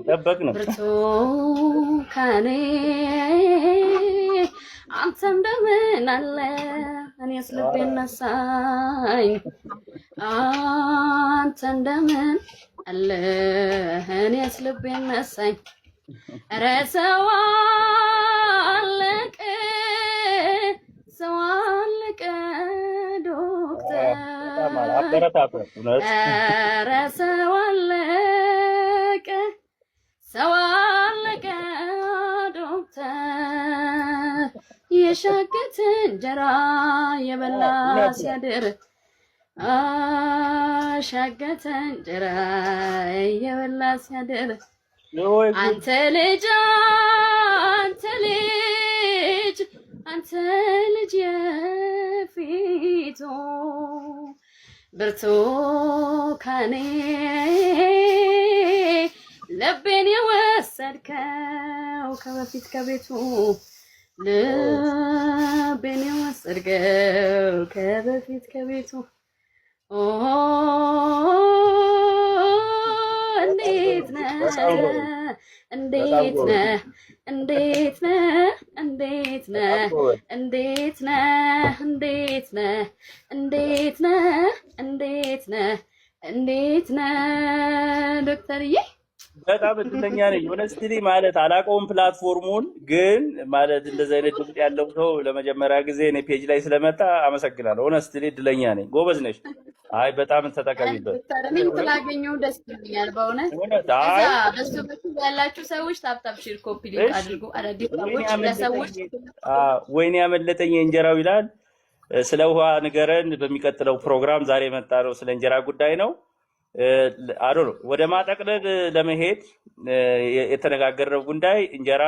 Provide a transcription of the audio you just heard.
ጠበቅነው ብርቱካኔ አንተ እንደምን አለ እኔስ ልቤ ነሳኝ አንተ እንደምን አለ እኔስ ልቤ ነሳኝ ኧረ ሰው አለቀ ዶክተር ኧረ ሰው አለቀ ዶክተር የሻገተ እንጀራ የበላ ሲያድር ሻገተ እንጀራ የበላ ሲያድር አንተ ልጅ የፊቱ ብርቱካኔ ልቤን የወሰድከው ከበፊት ከቤቱ ልቤን የወሰድከው ከበፊት ከቤቱ እንዴት ነህ ዶክተርዬ በጣም እድለኛ ነኝ ሆነስትሊ ማለት አላውቀውም ፕላትፎርሙን ግን ማለት እንደዚህ አይነት ድምጽ ያለው ሰው ለመጀመሪያ ጊዜ እኔ ፔጅ ላይ ስለመጣ አመሰግናለሁ ሆነስትሊ እድለኛ ነኝ ጎበዝ ነሽ አይ በጣም ተጠቀሚበት እኔም ስላገኘሁ ደስ ይላል በእውነት እዛ በሱ በኩል ያላችሁ ሰዎች ታፕታፕ ሼር ኮፒ ሊንክ አድርጉ አዳዲስ ሰዎች ለሰዎች ወይኔ ያመለጠኝ እንጀራው ይላል ስለ ውሃ ንገረን በሚቀጥለው ፕሮግራም ዛሬ መጣ ነው ስለ እንጀራ ጉዳይ ነው ወደ ማጠቅለል ለመሄድ የተነጋገረው ጉዳይ እንጀራ